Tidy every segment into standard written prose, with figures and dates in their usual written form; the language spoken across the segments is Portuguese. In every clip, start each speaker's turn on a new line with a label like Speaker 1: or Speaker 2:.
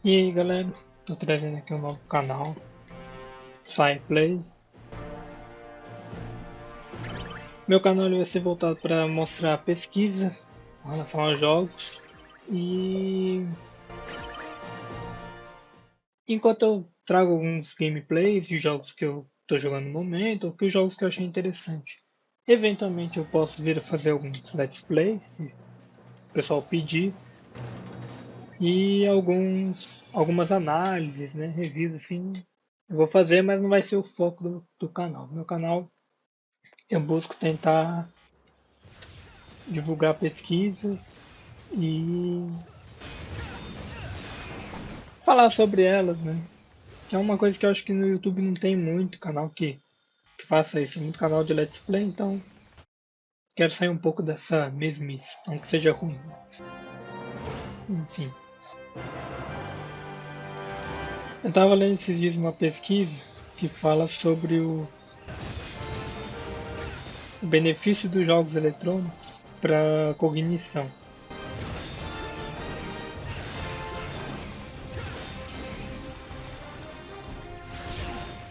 Speaker 1: E aí galera, tô trazendo aqui um novo canal, SciPlay. Meu canal ele vai ser voltado para mostrar pesquisa com relação aos jogos e enquanto eu trago alguns gameplays de jogos que eu tô jogando no momento ou que os jogos que eu achei interessante. Eventualmente eu posso vir a fazer alguns let's play, se o pessoal pedir, e algumas análises, né, reviews assim. Eu vou fazer, mas não vai ser o foco do canal. Meu canal eu busco tentar divulgar pesquisas e falar sobre elas, né? Que é uma coisa que eu acho que no YouTube não tem muito canal que faça isso, muito canal de Let's Play, então quero sair um pouco dessa mesmice, não que seja ruim, mas enfim. Eu estava lendo esses dias uma pesquisa que fala sobre o benefício dos jogos eletrônicos para a cognição.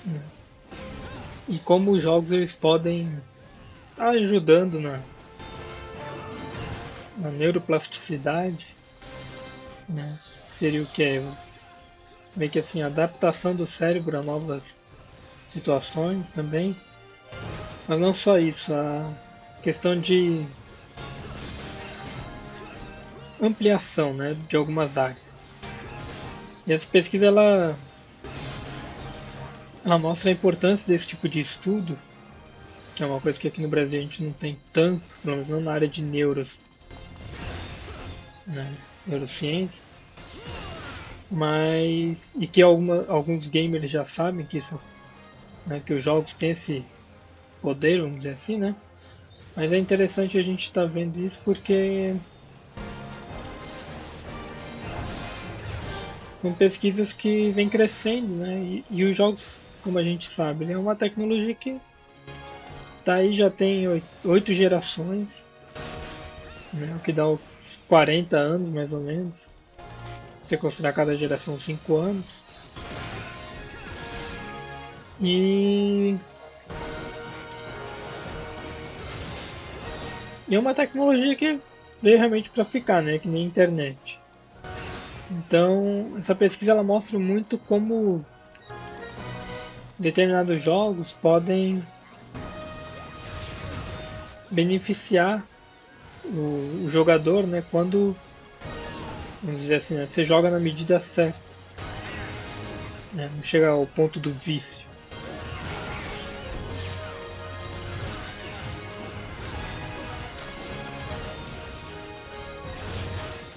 Speaker 1: Né? E como os jogos eles podem estar ajudando na neuroplasticidade, né? Seria o que? Meio que assim, adaptação do cérebro a novas situações também. Mas não só isso, a questão de ampliação, né, de algumas áreas. E essa pesquisa ela mostra a importância desse tipo de estudo, que é uma coisa que aqui no Brasil a gente não tem tanto, pelo menos não na área de né, neurociência, mas e que alguns gamers já sabem que isso, né, que os jogos têm esse poder, vamos dizer assim, né? Mas é interessante a gente estar vendo isso porque são pesquisas que vêm crescendo, né? E os jogos, como a gente sabe, é uma tecnologia que tá aí já tem 8 gerações, né? O que dá uns 40 anos mais ou menos. Se você considerar cada geração 5 anos. E, e é uma tecnologia que veio realmente para ficar, né? Que nem a internet. Então, essa pesquisa ela mostra muito como determinados jogos podem beneficiar o jogador, né, quando, vamos dizer assim, né, você joga na medida certa, né, não chega ao ponto do vício.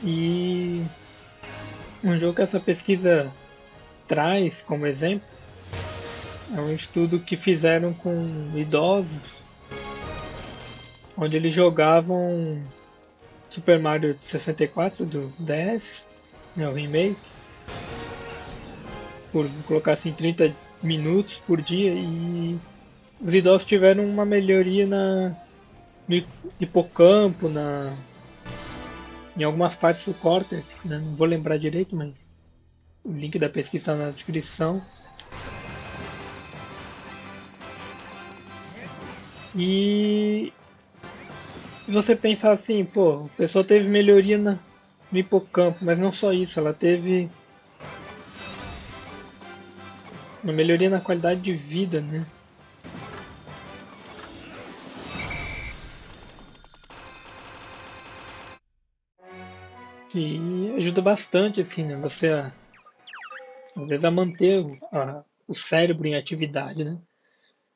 Speaker 1: E um jogo que essa pesquisa traz como exemplo é um estudo que fizeram com idosos, onde eles jogavam Super Mario 64 do DS, né, o remake, por colocar assim 30 minutos por dia, e os idosos tiveram uma melhoria no hipocampo, em algumas partes do córtex, né? Não vou lembrar direito, mas o link da pesquisa está na descrição. E você pensar assim, pô, a pessoa teve melhoria no hipocampo, mas não só isso, ela teve uma melhoria na qualidade de vida, né? Que ajuda bastante, assim, né? Você às vezes a manter o cérebro em atividade, né?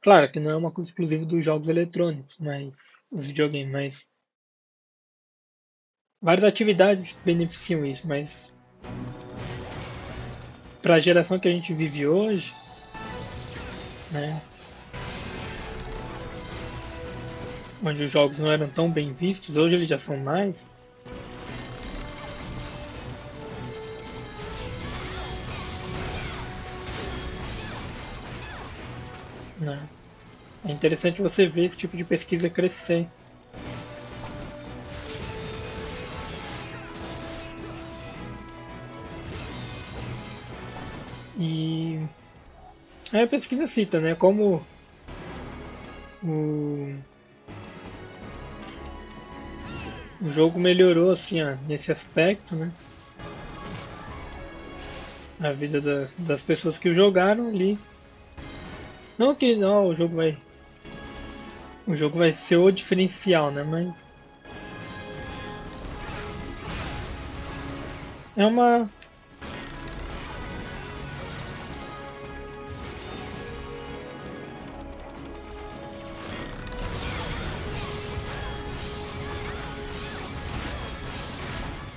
Speaker 1: Claro que não é uma coisa exclusiva dos jogos eletrônicos, mas os videogames, mas várias atividades beneficiam isso, mas para a geração que a gente vive hoje, né, onde os jogos não eram tão bem vistos, hoje eles já são mais, né, é interessante você ver esse tipo de pesquisa crescer. E a pesquisa cita, né, como o, o jogo melhorou assim, ó, nesse aspecto, né, a vida das pessoas que o jogaram ali. Não que não, o jogo vai ser o diferencial, né, mas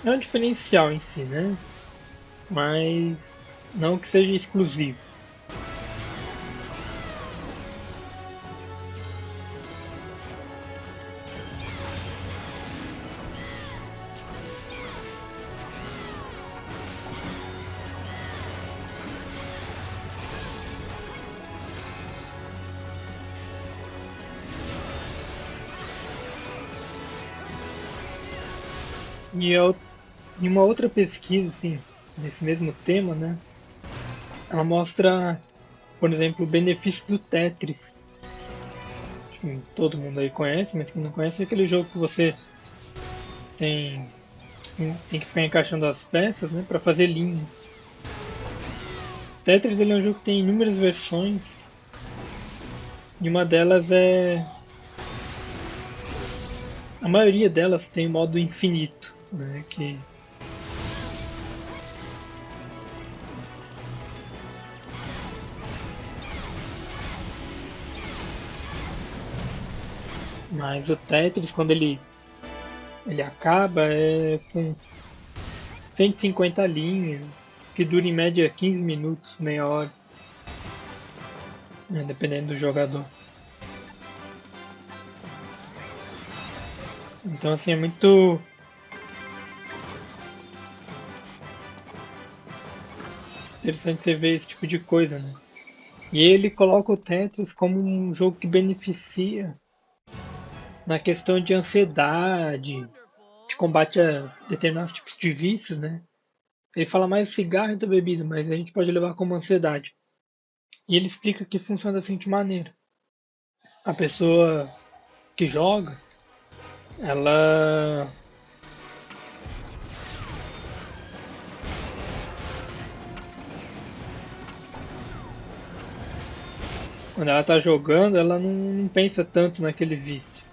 Speaker 1: é um diferencial em si, né, mas não que seja exclusivo. E eu, em uma outra pesquisa, assim, nesse mesmo tema, né, ela mostra, por exemplo, o benefício do Tetris. Acho que todo mundo aí conhece, mas quem não conhece é aquele jogo que você tem, tem que ficar encaixando as peças, né, para fazer linhas. Tetris ele é um jogo que tem inúmeras versões e uma delas é, a maioria delas tem modo infinito, né, que mas o Tetris quando ele acaba é com 150 linhas, que dura em média 15 minutos, meia hora, né, dependendo do jogador. Então assim é muito interessante você ver esse tipo de coisa, né? E ele coloca o Tetris como um jogo que beneficia na questão de ansiedade, de combate a determinados tipos de vícios, né? Ele fala mais do cigarro e da bebida, mas a gente pode levar como ansiedade. E ele explica que funciona da seguinte maneira: a pessoa que joga, ela quando ela tá jogando, ela não pensa tanto naquele vício,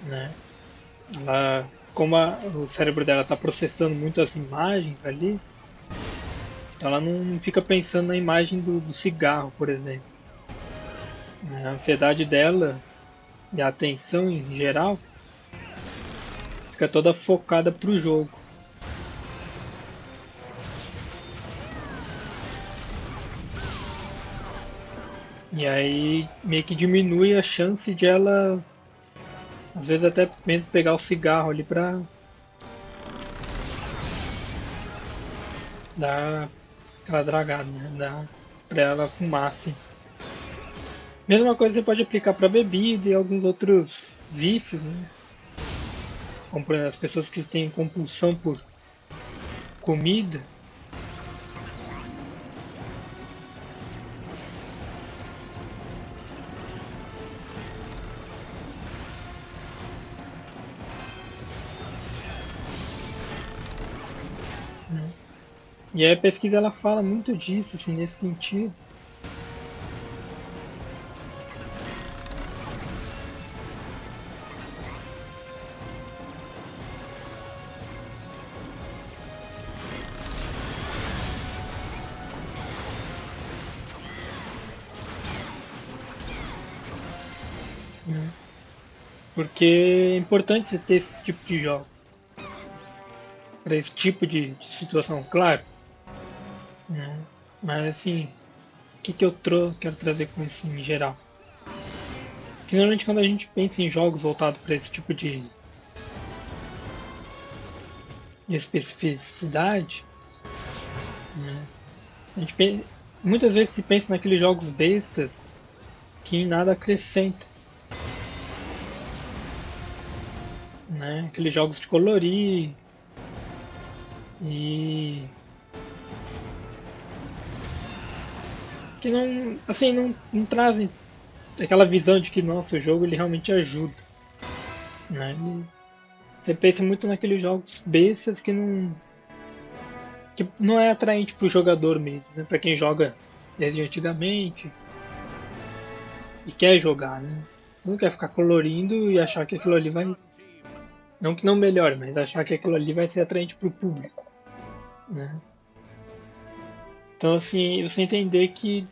Speaker 1: né? Como o cérebro dela está processando muito as imagens ali, então ela não fica pensando na imagem do cigarro, por exemplo. A ansiedade dela e a atenção em geral fica toda focada pro jogo. E aí meio que diminui a chance de ela, às vezes até mesmo pegar o cigarro ali pra dar aquela dragada, né? Dar pra ela fumar assim. Mesma coisa você pode aplicar para bebida e alguns outros vícios, né? Como por exemplo, as pessoas que têm compulsão por comida, né? E aí a pesquisa ela fala muito disso, assim, nesse sentido. Né? Porque é importante você ter esse tipo de jogo para esse tipo de situação, claro. Né? Mas assim, o que eu quero trazer com isso em geral? Que normalmente quando a gente pensa em jogos voltados para esse tipo de especificidade, né? A gente muitas vezes se pensa naqueles jogos bestas que em nada acrescentam. né? Aqueles jogos de colorir e que não, assim, não trazem aquela visão de que nosso jogo ele realmente ajuda, né? Você pensa muito naqueles jogos bestas que não é atraente para o jogador mesmo, né? Para quem joga desde antigamente e quer jogar, né? Não quer ficar colorindo e achar que aquilo ali vai, não que não melhore, mas achar que aquilo ali vai ser atraente para o público, né? Então assim, você entender que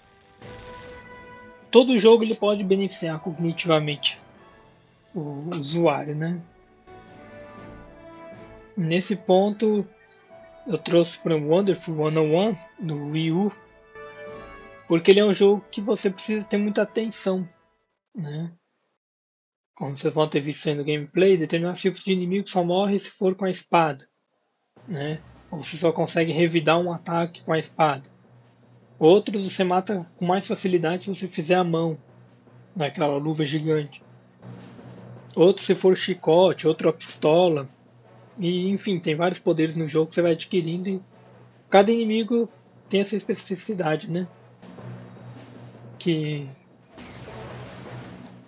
Speaker 1: todo jogo ele pode beneficiar cognitivamente o usuário, né? Nesse ponto eu trouxe para o Wonderful 101 do Wii U, porque ele é um jogo que você precisa ter muita atenção, né? Como vocês vão ter visto aí no gameplay, determinados tipos de inimigos só morrem se for com a espada, né? Ou você só consegue revidar um ataque com a espada. Outros você mata com mais facilidade se você fizer a mão, naquela luva gigante. Outro se for chicote, outro a pistola. E enfim, tem vários poderes no jogo que você vai adquirindo e cada inimigo tem essa especificidade, né? Que,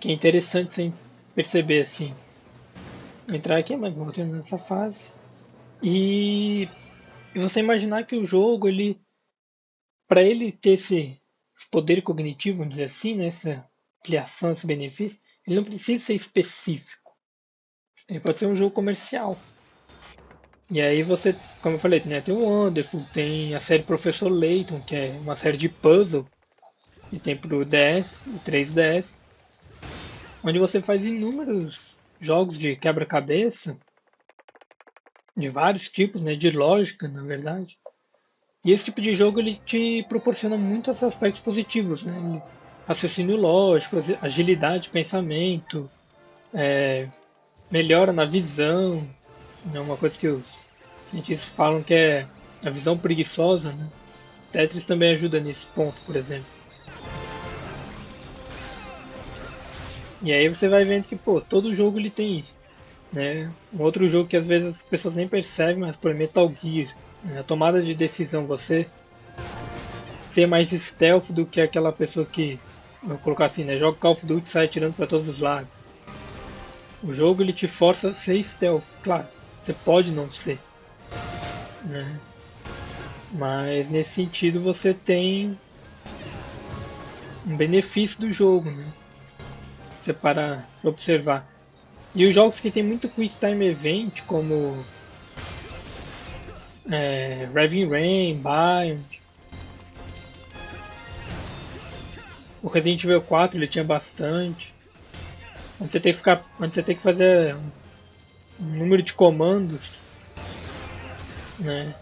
Speaker 1: que é interessante sem perceber assim. Vou entrar aqui, mas vou ter nessa fase. E você imaginar que o jogo, ele, para ele ter esse poder cognitivo, vamos dizer assim, né, essa ampliação, esse benefício, ele não precisa ser específico. Ele pode ser um jogo comercial. E aí você, como eu falei, né, tem o Wonderful, tem a série Professor Layton, que é uma série de puzzle, que tem pro DS e 3DS, onde você faz inúmeros jogos de quebra-cabeça, de vários tipos, né, de lógica, na verdade. E esse tipo de jogo ele te proporciona muitos aspectos positivos, né? Raciocínio lógico, agilidade de pensamento, melhora na visão, né? Uma coisa que os cientistas falam que é a visão preguiçosa, né? Tetris também ajuda nesse ponto, por exemplo. E aí você vai vendo que, pô, todo jogo ele tem isso, né? Um outro jogo que às vezes as pessoas nem percebem, mas por Metal Gear, né? A tomada de decisão, você ser mais stealth do que aquela pessoa que, vou colocar assim, né, joga Call of Duty e sai atirando para todos os lados. O jogo ele te força a ser stealth, claro, você pode não ser, né? Mas nesse sentido você tem um benefício do jogo, né? Você para observar. E os jogos que tem muito Quick Time Event, como Heavy Rain, Bind, o Resident Evil 4 ele tinha bastante. Onde você tem que fazer um número de comandos, né,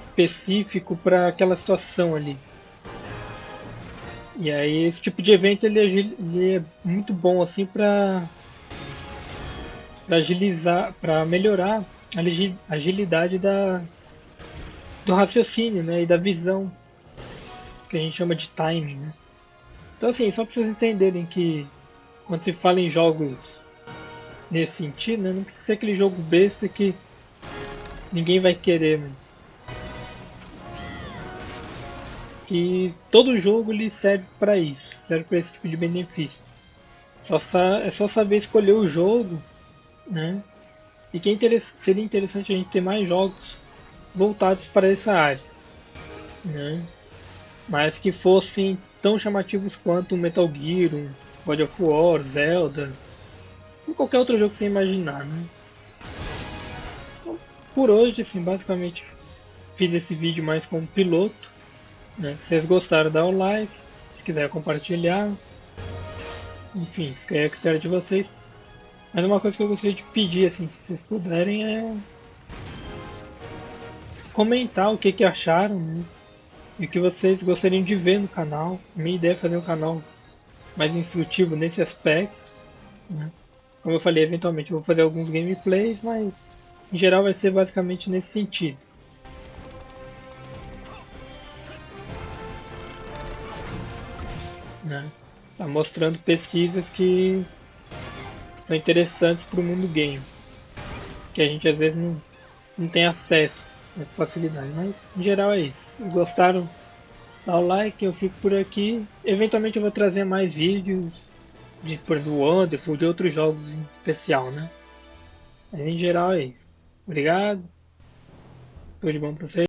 Speaker 1: específico para aquela situação ali. E aí esse tipo de evento ele é muito bom assim para agilizar, para melhorar a agilidade do raciocínio, né, e da visão, que a gente chama de timing, né? Então assim, só para vocês entenderem que quando se fala em jogos nesse sentido, né, não precisa ser aquele jogo besta que ninguém vai querer, mas que todo jogo ele serve para isso, serve para esse tipo de benefício. É só saber escolher o jogo, né? E que seria interessante a gente ter mais jogos voltados para essa área, né? Mas que fossem tão chamativos quanto Metal Gear, God of War, Zelda, ou qualquer outro jogo que você imaginar, né? Então, por hoje, assim, basicamente fiz esse vídeo mais como piloto, né? Se vocês gostaram, dá um like, se quiser compartilhar, enfim, fica aí a critério de vocês. Mas uma coisa que eu gostaria de pedir, assim, se vocês puderem, é comentar o que acharam, né? E o que vocês gostariam de ver no canal. Minha ideia é fazer um canal mais instrutivo nesse aspecto, né? Como eu falei, eventualmente eu vou fazer alguns gameplays, mas em geral vai ser basicamente nesse sentido, né? Tá mostrando pesquisas que são interessantes para o mundo game, que a gente às vezes não tem acesso com facilidade, mas em geral é isso. Se gostaram, dá o like, eu fico por aqui. Eventualmente eu vou trazer mais vídeos por exemplo, do Wonderful, de outros jogos em especial, né? Mas em geral é isso. Obrigado, tudo de bom pra vocês.